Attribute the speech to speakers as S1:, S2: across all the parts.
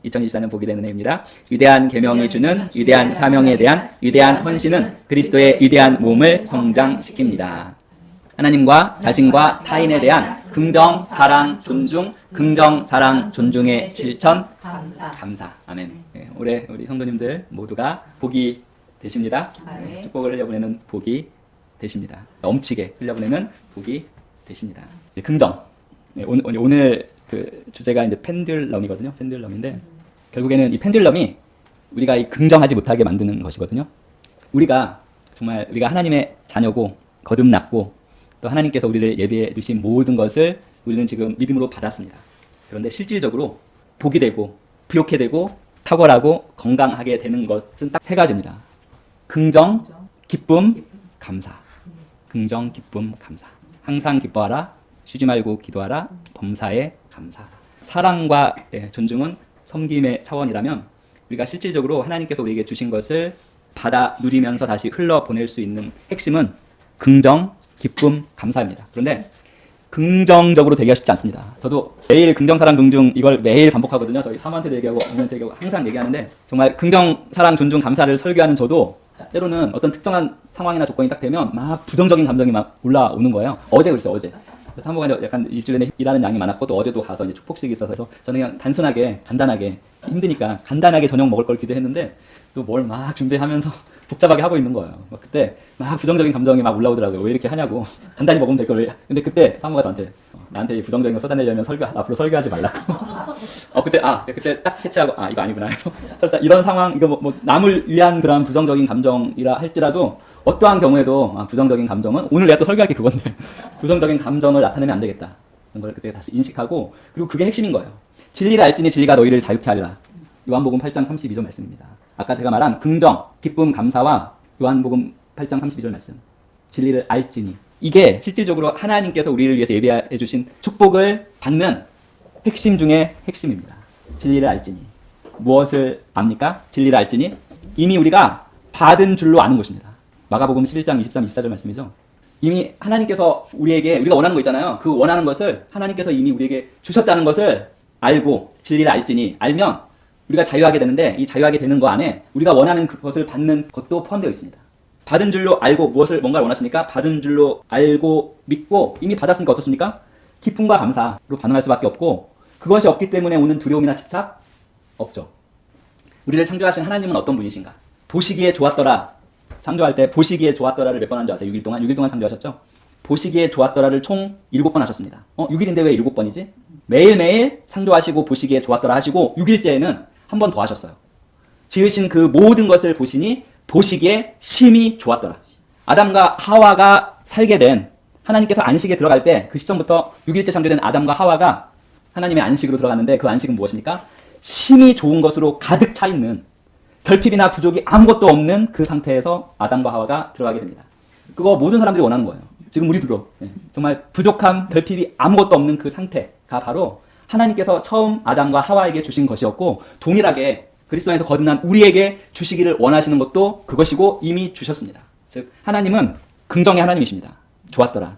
S1: 2024년 복이 되는 해입니다. 위대한 계명이 주는 위대한 사명에 대한 위대한 헌신은 그리스도의 위대한 몸을 성장시킵니다. 하나님과 자신과 타인에 대한 긍정, 사랑, 존중, 긍정, 사랑, 존중의 실천, 감사. 아멘. 네, 올해 우리 성도님들 모두가 복이 되십니다. 네, 축복을 흘려보내는 복이 되십니다. 넘치게 흘려보내는 복이 되십니다. 네, 긍정. 네, 오늘 그 주제가 이제 펜듈럼이거든요. 펜듈럼인데 결국에는 이 펜듈럼이 우리가 이 긍정하지 못하게 만드는 것이거든요. 우리가 정말 우리가 하나님의 자녀고 거듭났고 또 하나님께서 우리를 예비해 주신 모든 것을 우리는 지금 믿음으로 받았습니다. 그런데 실질적으로 복이 되고 부욕해 되고 탁월하고 건강하게 되는 것은 딱 세 가지입니다. 긍정, 기쁨, 감사. 긍정, 기쁨, 감사. 항상 기뻐하라. 쉬지 말고 기도하라. 범사에 감사. 사랑과 존중은 섬김의 차원이라면 우리가 실질적으로 하나님께서 우리에게 주신 것을 받아 누리면서 다시 흘러보낼 수 있는 핵심은 긍정, 기쁨, 감사입니다. 그런데 긍정적으로 되기가 쉽지 않습니다. 저도 매일 긍정, 사랑, 존중 이걸 매일 반복하거든요. 저희 사모한테도 얘기하고 어머니한테 얘기하고 항상 얘기하는데 정말 긍정, 사랑, 존중, 감사를 설교하는 저도 때로는 어떤 특정한 상황이나 조건이 딱 되면 막 부정적인 감정이 막 올라오는 거예요. 어제 그랬어요. 어제. 사모가 약간 일주일에 일하는 양이 많았고 또 어제도 가서 이제 축복식이 있어서 저는 그냥 단순하게 간단하게 힘드니까 간단하게 저녁 먹을 걸 기대했는데 또 뭘 막 준비하면서 복잡하게 하고 있는 거예요. 그때 막 부정적인 감정이 막 올라오더라고요. 왜 이렇게 하냐고. 간단히 먹으면 될 걸. 근데 그때 사모가 저한테 나한테 이 부정적인 거 쏟아내려면 앞으로 설교하지 말라고. 그때 딱 캐치하고 이거 아니구나 해서 설사 이런 상황 이거 뭐 남을 위한 그런 부정적인 감정이라 할지라도 어떠한 경우에도 부정적인 감정은 오늘 내가 또 설교할 게 그건데 부정적인 감정을 나타내면 안 되겠다. 그런 걸 그때 다시 인식하고 그리고 그게 핵심인 거예요. 진리를 알지니 진리가 너희를 자유케 하리라. 요한복음 8장 32절 말씀입니다. 아까 제가 말한 긍정, 기쁨, 감사와 요한복음 8장 32절 말씀. 진리를 알지니. 이게 실질적으로 하나님께서 우리를 위해서 예비해 주신 축복을 받는 핵심 중에 핵심입니다. 진리를 알지니. 무엇을 압니까? 진리를 알지니. 이미 우리가 받은 줄로 아는 것입니다. 마가복음 11장 23, 24절 말씀이죠. 이미 하나님께서 우리가 원하는 거 있잖아요. 그 원하는 것을 하나님께서 이미 우리에게 주셨다는 것을 알고 진리를 알지니. 알면 우리가 자유하게 되는데 이 자유하게 되는 거 안에 우리가 원하는 그것을 받는 것도 포함되어 있습니다. 받은 줄로 알고 뭔가를 원하십니까? 받은 줄로 알고 믿고 이미 받았으니까 어떻습니까? 기쁨과 감사로 반응할 수밖에 없고 그것이 없기 때문에 오는 두려움이나 집착 없죠. 우리를 창조하신 하나님은 어떤 분이신가? 보시기에 좋았더라. 창조할 때 보시기에 좋았더라를 몇 번 한 줄 아세요? 6일 동안 창조하셨죠? 보시기에 좋았더라를 총 7번 하셨습니다. 6일인데 왜 7번이지? 매일매일 창조하시고 보시기에 좋았더라 하시고 6일째에는 한 번 더 하셨어요. 지으신 그 모든 것을 보시기에 심히 좋았더라. 아담과 하와가 살게 된 하나님께서 안식에 들어갈 때 그 시점부터 6일째 창조된 아담과 하와가 하나님의 안식으로 들어갔는데 그 안식은 무엇입니까? 심히 좋은 것으로 가득 차 있는 결핍이나 부족이 아무것도 없는 그 상태에서 아담과 하와가 들어가게 됩니다. 그거 모든 사람들이 원하는 거예요. 지금 우리도 정말 부족함, 결핍이 아무것도 없는 그 상태가 바로 하나님께서 처음 아담과 하와에게 주신 것이었고 동일하게 그리스도 안에서 거듭난 우리에게 주시기를 원하시는 것도 그것이고 이미 주셨습니다. 즉 하나님은 긍정의 하나님이십니다. 좋았더라,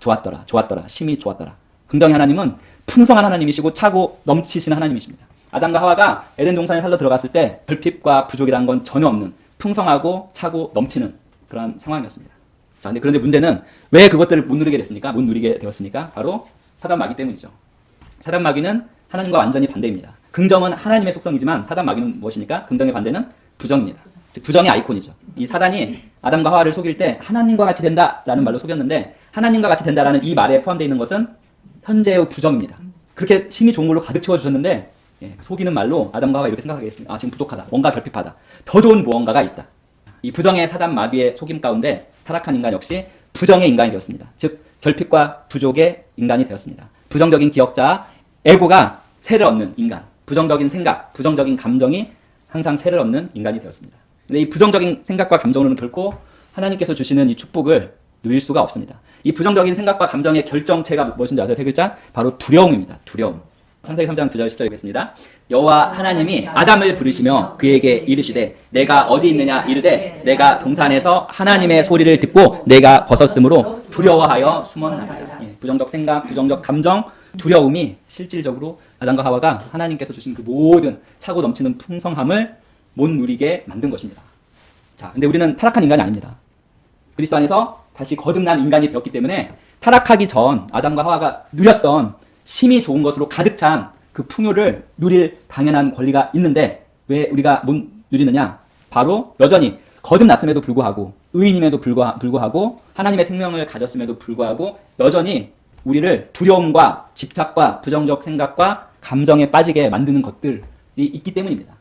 S1: 심히 좋았더라. 긍정의 하나님은 풍성한 하나님이시고 차고 넘치시는 하나님이십니다. 아담과 하와가 에덴 동산에 살러 들어갔을 때 결핍과 부족이라는 건 전혀 없는 풍성하고 차고 넘치는 그런 상황이었습니다. 자, 그런데 문제는 왜 그것들을 못 누리게 됐습니까? 못 누리게 되었습니까? 바로 사단 마귀 때문이죠. 사단 마귀는 하나님과 완전히 반대입니다. 긍정은 하나님의 속성이지만 사단 마귀는 무엇입니까? 긍정의 반대는 부정입니다. 즉 부정의 아이콘이죠. 이 사단이 아담과 하와를 속일 때 하나님과 같이 된다라는 말로 속였는데 하나님과 같이 된다라는 이 말에 포함되어 있는 것은 현재의 부정입니다. 그렇게 심히 좋은 걸로 가득 채워주셨는데 속이는 말로 아담과 하와 이렇게 생각하겠습니다. 지금 부족하다. 뭔가 결핍하다. 더 좋은 무언가가 있다. 이 부정의 사단 마귀의 속임 가운데 타락한 인간 역시 부정의 인간이 되었습니다. 즉 결핍과 부족의 인간이 되었습니다. 부정적인 기억자, 에고가 세를 얻는 인간, 부정적인 생각, 부정적인 감정이 항상 세를 얻는 인간이 되었습니다. 근데 이 부정적인 생각과 감정으로는 결코 하나님께서 주시는 이 축복을 누릴 수가 없습니다. 이 부정적인 생각과 감정의 결정체가 무엇인지 아세요? 세 글자? 바로 두려움입니다. 두려움. 창세기 3장 9절 10절 읽겠습니다. 여호와 하나님이 아담을 부르시며 그에게 이르시되 내가 어디 있느냐 이르되 내가 동산에서 하나님의 소리를 듣고 내가 벗었으므로 두려워하여 숨었나이다. 부정적 생각, 부정적 감정, 두려움이 실질적으로 아담과 하와가 하나님께서 주신 그 모든 차고 넘치는 풍성함을 못 누리게 만든 것입니다. 자, 근데 우리는 타락한 인간이 아닙니다. 그리스도 안에서 다시 거듭난 인간이 되었기 때문에 타락하기 전 아담과 하와가 누렸던 심히 좋은 것으로 가득 찬 그 풍요를 누릴 당연한 권리가 있는데 왜 우리가 못 누리느냐? 바로 여전히 거듭났음에도 불구하고 의인임에도 불구하고 하나님의 생명을 가졌음에도 불구하고 여전히 우리를 두려움과 집착과 부정적 생각과 감정에 빠지게 만드는 것들이 있기 때문입니다.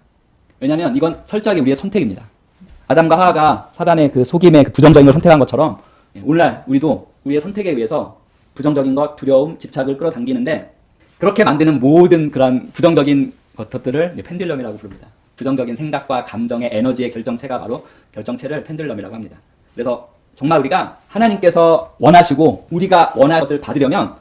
S1: 왜냐하면 이건 철저하게 우리의 선택입니다. 아담과 하와가 사단의 그 속임의 그 부정적인 걸 선택한 것처럼 오늘날 우리도 우리의 선택에 의해서 부정적인 것, 두려움, 집착을 끌어당기는데 그렇게 만드는 모든 그런 부정적인 것들을 펜듈럼이라고 부릅니다. 부정적인 생각과 감정의 에너지의 결정체가 바로 결정체를 펜듈럼이라고 합니다. 그래서 정말 우리가 하나님께서 원하시고 우리가 원할 것을 받으려면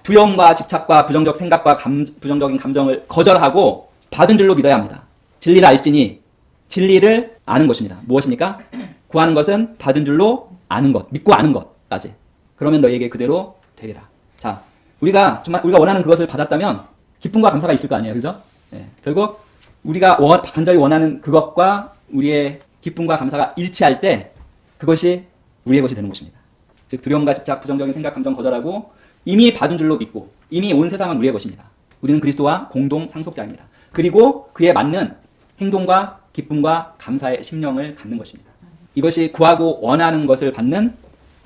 S1: 두려움과 집착과 부정적 생각과 부정적인 감정을 거절하고 받은 줄로 믿어야 합니다. 진리를 알지니 진리를 아는 것입니다. 무엇입니까? 구하는 것은 받은 줄로 아는 것, 믿고 아는 것까지. 그러면 너희에게 그대로 되리라. 자, 우리가 정말 우리가 원하는 그것을 받았다면 기쁨과 감사가 있을 거 아니에요, 그죠? 네. 결국 우리가 간절히 원하는 그것과 우리의 기쁨과 감사가 일치할 때 그것이 우리의 것이 되는 것입니다. 즉 두려움과 집착, 부정적인 생각, 감정 거절하고 이미 받은 줄로 믿고 이미 온 세상은 우리의 것입니다. 우리는 그리스도와 공동 상속자입니다. 그리고 그에 맞는 행동과 기쁨과 감사의 심령을 갖는 것입니다. 이것이 구하고 원하는 것을 받는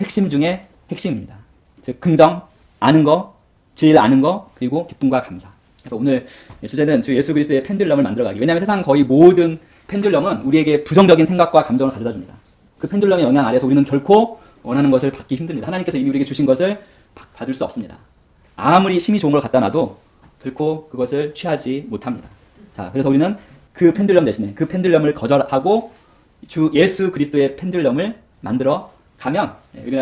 S1: 핵심 중에 핵심입니다. 즉 긍정, 아는 거, 진리를 아는 거, 그리고 기쁨과 감사. 그래서 오늘 주제는 주 예수 그리스도의 펜듈럼을 만들어가기. 왜냐하면 세상 거의 모든 펜듈럼은 우리에게 부정적인 생각과 감정을 가져다 줍니다. 그 펜듈럼의 영향 아래서 우리는 결코 원하는 것을 받기 힘듭니다. 하나님께서 이미 우리에게 주신 것을 받을 수 없습니다. 아무리 심히 좋은 걸 갖다 놔도 결코 그것을 취하지 못합니다. 자, 그래서 우리는 그 펜듈럼 대신에 그 펜듈럼을 거절하고 주 예수 그리스도의 펜듈럼을 만들어 가면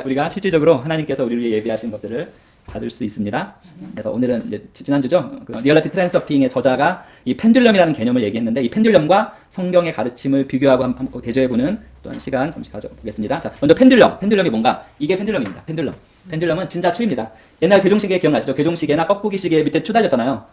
S1: 우리가 실질적으로 하나님께서 우리를 위해 예비하신 것들을 받을 수 있습니다. 그래서 오늘은 이제 지난주죠. 리얼리티 트랜스서핑의 저자가 이 펜듈럼이라는 개념을 얘기했는데 이 펜듈럼과 성경의 가르침을 비교하고 한번 대조해보는 또한 시간 잠시 가져보겠습니다. 자, 먼저 펜듈럼이 뭔가? 이게 펜듈럼입니다. 펜듈럼은 진자추입니다. 옛날 괴종시계 기억나시죠? 괴종시계나 뻐꾸기시계 밑에 추 달렸잖아요.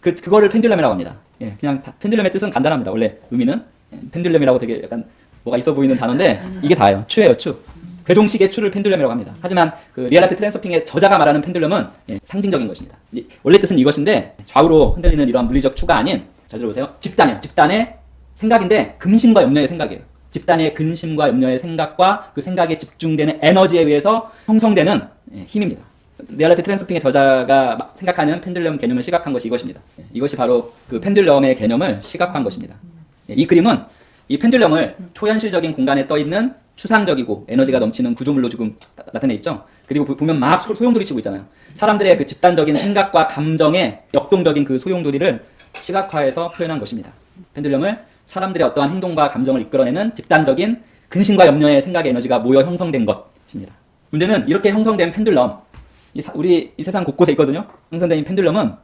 S1: 그거를 펜듈럼이라고 합니다. 예, 그냥 펜듈럼의 뜻은 간단합니다. 원래 의미는 펜듈럼이라고 되게 약간 뭐가 있어 보이는 단어인데 이게 다예요. 추예요, 추. 괴종식의 추를 펜듈럼이라고 합니다. 하지만 그 리얼리티 트랜스서핑의 저자가 말하는 펜듈럼은 상징적인 것입니다. 원래 뜻은 이것인데 좌우로 흔들리는 이러한 물리적 추가 아닌, 잘 들어보세요. 집단의 생각인데 근심과 염려의 생각이에요. 집단의 근심과 염려의 생각과 그 생각에 집중되는 에너지에 의해서 형성되는 힘입니다. 리얼리티 트랜스서핑의 저자가 생각하는 펜듈럼 개념을 시각한 것이 이것입니다. 이것이 바로 그 펜듈럼의 개념을 시각화한 것입니다. 이 그림은 이 펜듈럼을 초현실적인 공간에 떠있는 추상적이고 에너지가 넘치는 구조물로 지금 나타내 있죠. 그리고 보면 막 소용돌이 치고 있잖아요. 사람들의 그 집단적인 생각과 감정의 역동적인 그 소용돌이를 시각화해서 표현한 것입니다. 펜듈럼을 사람들의 어떠한 행동과 감정을 이끌어내는 집단적인 근심과 염려의 생각의 에너지가 모여 형성된 것입니다. 문제는 이렇게 형성된 펜듈럼, 우리 이 세상 곳곳에 있거든요. 형성된 이 펜듈럼은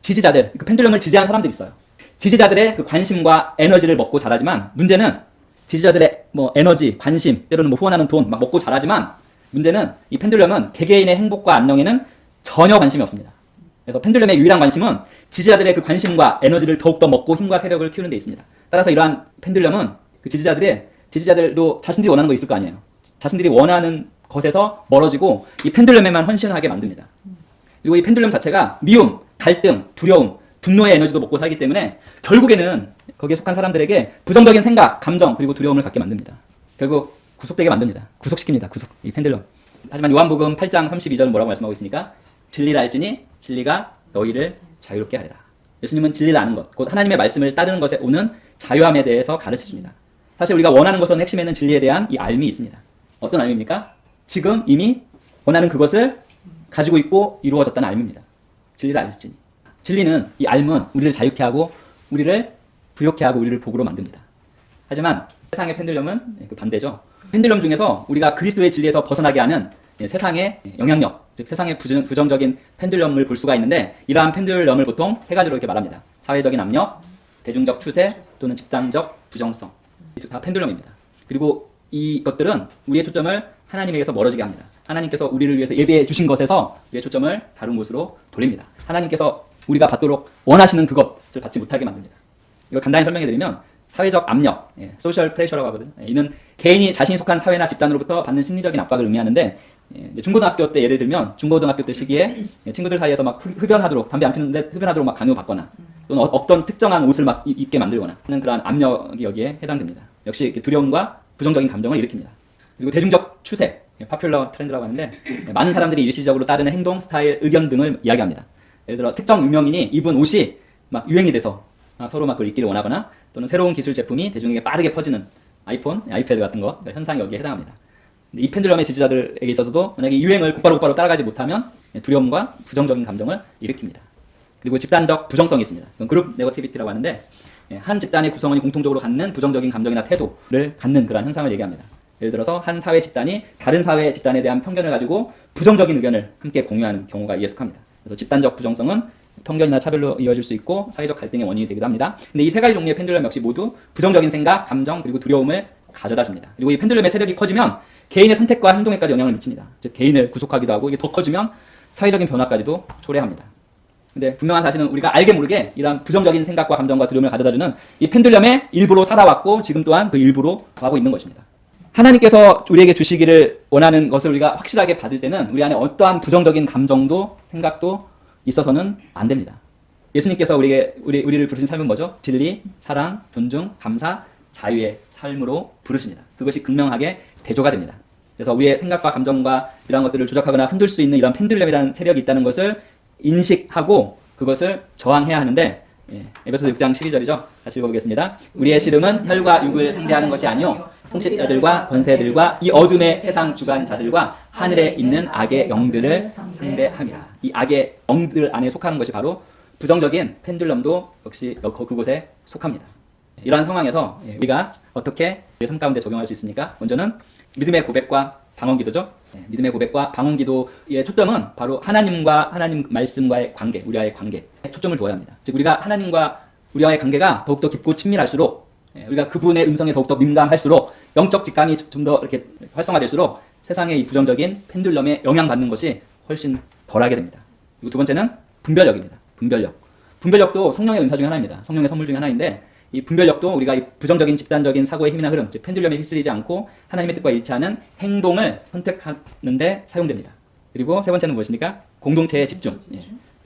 S1: 지지자들, 그 펜듈럼을 지지하는 사람들이 있어요. 지지자들의 그 관심과 에너지를 먹고 자라지만 문제는 지지자들의 뭐 에너지, 관심, 때로는 뭐 후원하는 돈 막 먹고 자라지만 문제는 이 펜듈럼은 개개인의 행복과 안녕에는 전혀 관심이 없습니다. 그래서 펜듈럼의 유일한 관심은 지지자들의 그 관심과 에너지를 더욱더 먹고 힘과 세력을 키우는 데 있습니다. 따라서 이러한 펜듈럼은 그 지지자들도 자신들이 원하는 거 있을 거 아니에요. 자신들이 원하는 것에서 멀어지고 이 펜듈럼에만 헌신하게 만듭니다. 그리고 이 펜듈럼 자체가 미움, 갈등, 두려움, 분노의 에너지도 먹고 살기 때문에 결국에는 거기에 속한 사람들에게 부정적인 생각, 감정, 그리고 두려움을 갖게 만듭니다. 결국 구속되게 만듭니다. 구속시킵니다. 이 펜듈럼. 하지만 요한복음 8장 32절은 뭐라고 말씀하고 있습니까? 진리를 알지니 진리가 너희를 자유롭게 하리라. 예수님은 진리를 아는 것, 곧 하나님의 말씀을 따르는 것에 오는 자유함에 대해서 가르치십니다. 사실 우리가 원하는 것은 핵심에는 진리에 대한 이 알미 있습니다. 어떤 알미입니까? 지금 이미 원하는 그것을 가지고 있고 이루어졌다는 알미입니다. 진리를 알지니. 진리는, 이 알은 우리를 자유케 하고 우리를 부욕케 하고 우리를 복으로 만듭니다. 하지만 세상의 펜듈럼은 그 반대죠. 펜듈럼 중에서 우리가 그리스도의 진리에서 벗어나게 하는 세상의 영향력, 즉 세상의 부정적인 펜듈럼을 볼 수가 있는데 이러한 펜듈럼을 보통 세 가지로 이렇게 말합니다. 사회적인 압력, 대중적 추세, 또는 집단적 부정성. 다 펜듈럼입니다. 그리고 이것들은 우리의 초점을 하나님에게서 멀어지게 합니다. 하나님께서 우리를 위해서 예배해 주신 것에서 우리의 초점을 다른 곳으로 돌립니다. 하나님께서 우리가 받도록 원하시는 그것을 받지 못하게 만듭니다. 이걸 간단히 설명해 드리면 사회적 압력, 소셜 프레셔라고 하거든요. 이는 개인이 자신이 속한 사회나 집단으로부터 받는 심리적인 압박을 의미하는데, 중고등학교 때 예를 들면 중고등학교 때 시기에 친구들 사이에서 막 흡연하도록, 담배 안 피는데 흡연하도록 막 강요받거나 또는 어떤 특정한 옷을 막 입게 만들거나 하는 그러한 압력이 여기에 해당됩니다. 역시 두려움과 부정적인 감정을 일으킵니다. 그리고 대중적 추세, 파퓰러 트렌드라고 하는데 많은 사람들이 일시적으로 따르는 행동, 스타일, 의견 등을 이야기합니다. 예를 들어 특정 유명인이 입은 옷이 막 유행이 돼서 서로 막 그걸 입기를 원하거나 또는 새로운 기술 제품이 대중에게 빠르게 퍼지는 아이폰, 아이패드 같은 거, 그러니까 현상이 여기에 해당합니다. 이 펜듈럼의 지지자들에게 있어서도 만약에 유행을 곧바로 따라가지 못하면 두려움과 부정적인 감정을 일으킵니다. 그리고 집단적 부정성이 있습니다. 이건 그룹 네거티비티라고 하는데 한 집단의 구성원이 공통적으로 갖는 부정적인 감정이나 태도를 갖는 그런 현상을 얘기합니다. 예를 들어서 한 사회 집단이 다른 사회 집단에 대한 편견을 가지고 부정적인 의견을 함께 공유하는 경우가 이에 속합니다. 그래서 집단적 부정성은 편견이나 차별로 이어질 수 있고 사회적 갈등의 원인이 되기도 합니다. 근데 이 세 가지 종류의 펜듈럼 역시 모두 부정적인 생각, 감정, 그리고 두려움을 가져다 줍니다. 그리고 이 펜듈럼의 세력이 커지면 개인의 선택과 행동에까지 영향을 미칩니다. 즉 개인을 구속하기도 하고 이게 더 커지면 사회적인 변화까지도 초래합니다. 근데 분명한 사실은 우리가 알게 모르게 이런 부정적인 생각과 감정과 두려움을 가져다주는 이 펜듈럼의 일부로 살아왔고 지금 또한 그 일부로 하고 있는 것입니다. 하나님께서 우리에게 주시기를 원하는 것을 우리가 확실하게 받을 때는 우리 안에 어떠한 부정적인 감정도 생각도 있어서는 안 됩니다. 예수님께서 우리를 부르신 삶은 뭐죠? 진리, 사랑, 존중, 감사, 자유의 삶으로 부르십니다. 그것이 극명하게 대조가 됩니다. 그래서 우리의 생각과 감정과 이러한 것들을 조작하거나 흔들 수 있는 이런 펜듈럼이라는 세력이 있다는 것을 인식하고 그것을 저항해야 하는데 에베소서 6장 12절이죠. 같이 읽어보겠습니다. 우리의 씨름은 혈과 육을 상대하는 것이 아니요 통치자들과 권세들과 이 어둠의 세상 주관자들과 하늘에 있는 악의 영들을 상대함이라. 이 악의 영들 안에 속하는 것이 바로 부정적인 펜듈럼도 역시 그곳에 속합니다. 이러한 상황에서 우리가 어떻게 우리의 삶 가운데 적용할 수 있습니까? 먼저는 믿음의 고백과 방언기도죠. 믿음의 고백과 방언기도의 초점은 바로 하나님과 하나님 말씀과의 관계, 우리와의 관계에 초점을 두어야 합니다. 즉 우리가 하나님과 우리와의 관계가 더욱더 깊고 친밀할수록 우리가 그분의 음성에 더욱더 민감할수록 영적 직감이 좀 더 이렇게 활성화될수록 세상의 이 부정적인 펜듈럼에 영향받는 것이 훨씬 덜하게 됩니다. 그리고 두 번째는 분별력입니다. 분별력도 성령의 은사 중에 하나입니다. 성령의 선물 중에 하나인데 이 분별력도 우리가 이 부정적인 집단적인 사고의 힘이나 흐름, 즉 펜듈럼에 휩쓸리지 않고 하나님의 뜻과 일치하는 행동을 선택하는 데 사용됩니다. 그리고 세 번째는 무엇입니까? 공동체의 집중.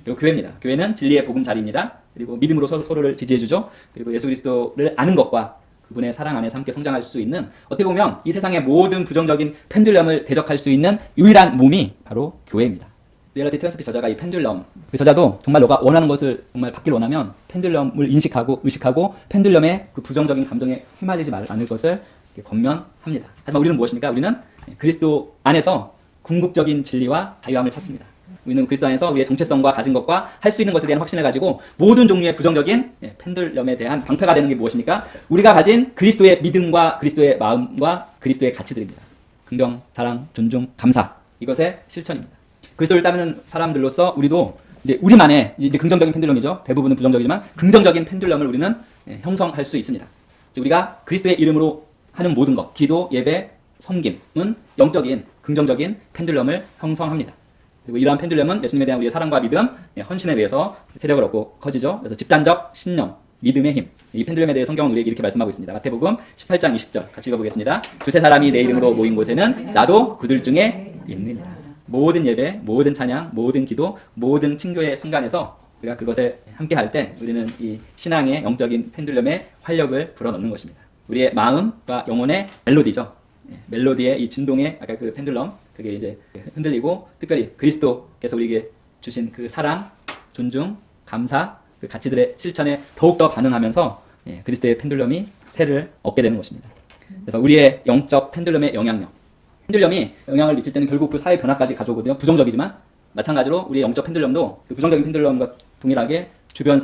S1: 그리고 교회입니다. 교회는 진리의 복음 자리입니다. 그리고 믿음으로 서로를 지지해주죠. 그리고 예수 그리스도를 아는 것과 그분의 사랑 안에서 함께 성장할 수 있는, 어떻게 보면 이 세상의 모든 부정적인 펜듈럼을 대적할 수 있는 유일한 몸이 바로 교회입니다. 리얼리티 트랜스핏 저자가 이 펜듈럼, 그 저자도 정말 너가 원하는 것을 정말 받길 원하면 펜듈럼을 인식하고 의식하고 펜듈럼의 그 부정적인 감정에 휘말리지 않을 것을 권면합니다. 하지만 우리는 무엇입니까? 우리는 그리스도 안에서 궁극적인 진리와 자유함을 찾습니다. 우리는 그리스도 안에서 우리의 정체성과 가진 것과 할 수 있는 것에 대한 확신을 가지고 모든 종류의 부정적인 펜듈럼에 대한 방패가 되는 게 무엇입니까? 우리가 가진 그리스도의 믿음과 그리스도의 마음과 그리스도의 가치들입니다. 긍정, 사랑, 존중, 감사, 이것의 실천입니다. 그리스도를 따르는 사람들로서 우리도 이제 우리만의 이제 긍정적인 펜듈럼이죠. 대부분은 부정적이지만 긍정적인 펜듈럼을 우리는 형성할 수 있습니다. 즉 우리가 그리스도의 이름으로 하는 모든 것, 기도, 예배, 섬김은 영적인 긍정적인 펜듈럼을 형성합니다. 그리고 이러한 펜듈럼은 예수님에 대한 우리의 사랑과 믿음, 헌신에 의해서 세력을 얻고 커지죠. 그래서 집단적 신념, 믿음의 힘. 이 펜듈럼에 대해 성경은 우리에게 이렇게 말씀하고 있습니다. 마태복음 18장 20절 같이 읽어보겠습니다. 두세 사람이 내 이름으로 모인 곳에는 나도 그들 중에 있느니라. 모든 예배, 모든 찬양, 모든 기도, 모든 친교의 순간에서 우리가 그것에 함께 할 때 우리는 이 신앙의 영적인 펜듈럼에 활력을 불어넣는 것입니다. 우리의 마음과 영혼의 멜로디죠. 멜로디의 이 진동의 아까 그 펜듈럼, 그게 이제 흔들리고 특별히 그리스도께서 우리에게 주신 그 사랑, 존중, 감사, 그 가치들의 실천에 더욱더 반응하면서 그리스도의 펜듈럼이 세를 얻게 되는 것입니다. 그래서 우리의 영적 펜듈럼의 영향력, 펜듈럼이 영향을 미칠 때는 결국 그 사회 변화까지 가져오거든요. 부정적이지만 마찬가지로 우리의 영적 펜듈럼도 그 부정적인 펜듈럼과 동일하게 주변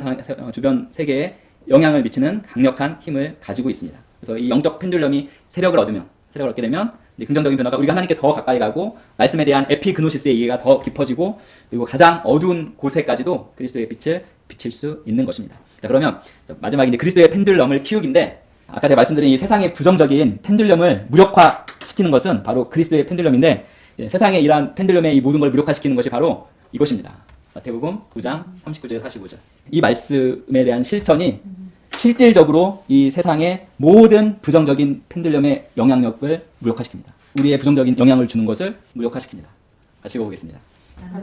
S1: 세계에 영향을 미치는 강력한 힘을 가지고 있습니다. 그래서 이 영적 펜듈럼이 세력을 얻게 되면 이제 긍정적인 변화가 우리가 하나님께 더 가까이 가고 말씀에 대한 에피그노시스의 이해가 더 깊어지고 그리고 가장 어두운 곳에까지도 그리스도의 빛을 비칠 수 있는 것입니다. 자, 그러면 마지막에 이제 그리스도의 펜듈럼을 키우기인데 아까 제가 말씀드린 이 세상의 부정적인 펜듈럼을 무력화시키는 것은 바로 그리스도의 펜듈럼인데 세상에 이러한 펜들륨의 이 모든 걸 무력화시키는 것이 바로 이것입니다. 마태복음 9장 39절 45절. 이 말씀에 대한 실천이 실질적으로 이 세상의 모든 부정적인 펜들륨의 영향력을 무력화시킵니다. 우리의 부정적인 영향을 주는 것을 무력화시킵니다. 같이 읽어보겠습니다.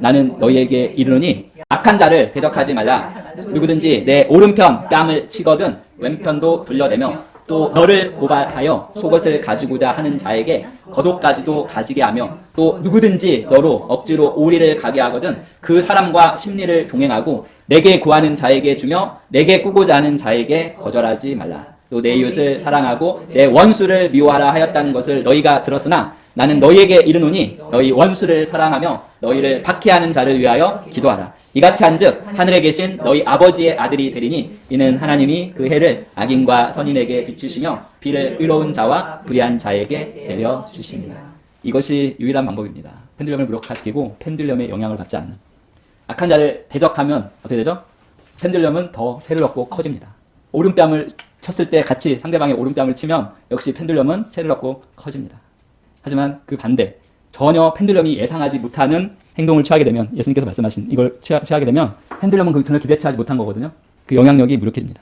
S1: 나는 너희에게 이르노니 악한 자를 대적하지 말라. 누구든지 내 오른편 뺨을 치거든 왼편도 돌려내며 또 너를 고발하여 속옷을 가지고자 하는 자에게 겉옷까지도 가지게 하며 또 누구든지 너로 억지로 오리를 가게 하거든 그 사람과 심리를 동행하고 내게 구하는 자에게 주며 내게 꾸고자 하는 자에게 거절하지 말라. 또 내 이웃을 사랑하고 내 원수를 미워하라 하였다는 것을 너희가 들었으나 나는 너희에게 이르노니 너희 원수를 사랑하며 너희를 박해하는 자를 위하여 기도하라. 이같이 한즉 하늘에 계신 너희 아버지의 아들이 되리니 이는 하나님이 그 해를 악인과 선인에게 비추시며 비를 의로운 자와 불의한 자에게 내려주십니다. 이것이 유일한 방법입니다. 펜들륨을 무력화시키고 펜들륨의 영향을 받지 않는. 악한 자를 대적하면 어떻게 되죠? 펜들륨은 더 세를 얻고 커집니다. 오른뺨을 쳤을 때 같이 상대방의 오른뺨을 치면 역시 펜들륨은 세를 얻고 커집니다. 하지만 그 반대, 전혀 펜들륨이 예상하지 못하는 행동을 취하게 되면, 예수님께서 말씀하신 이걸 취하게 되면 펜들륨은 그 전혀 기대치 하지 못한 거거든요. 그 영향력이 무력해집니다.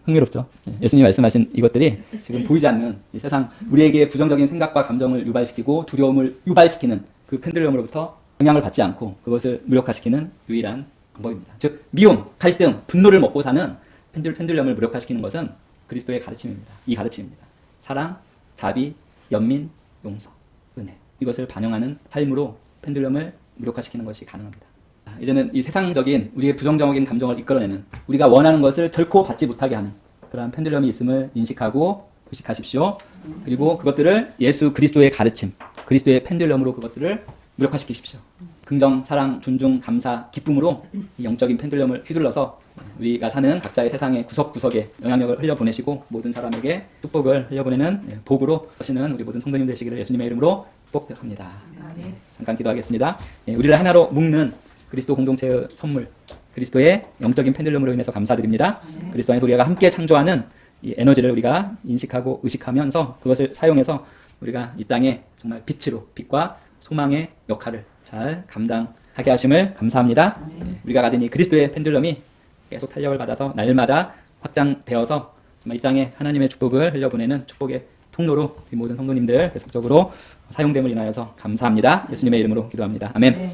S1: 흥미롭죠? 예수님이 말씀하신 이것들이 지금 보이지 않는 이 세상, 우리에게 부정적인 생각과 감정을 유발시키고 두려움을 유발시키는 그 펜들륨으로부터 영향을 받지 않고 그것을 무력화시키는 유일한 방법입니다. 즉 미움, 갈등, 분노를 먹고 사는 펜들륨을 무력화시키는 것은 그리스도의 가르침입니다. 이 가르침입니다. 사랑, 자비, 연민, 용서, 은혜, 이것을 반영하는 삶으로 펜들륨을 무력화시키는 것이 가능합니다. 이제는 이 세상적인 우리의 부정적인 감정을 이끌어내는, 우리가 원하는 것을 결코 받지 못하게 하는 그러한 펜들륨이 있음을 인식하고 의식하십시오. 그리고 그것들을 예수 그리스도의 가르침, 그리스도의 펜들륨으로 그것들을 무력화시키십시오. 긍정, 사랑, 존중, 감사, 기쁨으로 이 영적인 펜들륨을 휘둘러서 우리가 사는 각자의 세상의 구석구석에 영향력을 흘려보내시고 모든 사람에게 축복을 흘려보내는 복으로 하시는 우리 모든 성도님 되시기를 예수님의 이름으로 축복합니다. 잠깐 기도하겠습니다. 우리를 하나로 묶는 그리스도 공동체의 선물, 그리스도의 영적인 펜들륨으로 인해서 감사드립니다. 그리스도 안에서 우리가 함께 창조하는 이 에너지를 우리가 인식하고 의식하면서 그것을 사용해서 우리가 이 땅에 정말 빛으로, 빛과 소망의 역할을 잘 감당하게 하심을 감사합니다. 우리가 가진 이 그리스도의 펜들륨이 계속 탄력을 받아서 날마다 확장되어서 정말 이 땅에 하나님의 축복을 흘려보내는 축복의 통로로 우리 모든 성도님들 계속적으로 사용됨을 인하여서 감사합니다. 예수님의 이름으로 기도합니다. 아멘.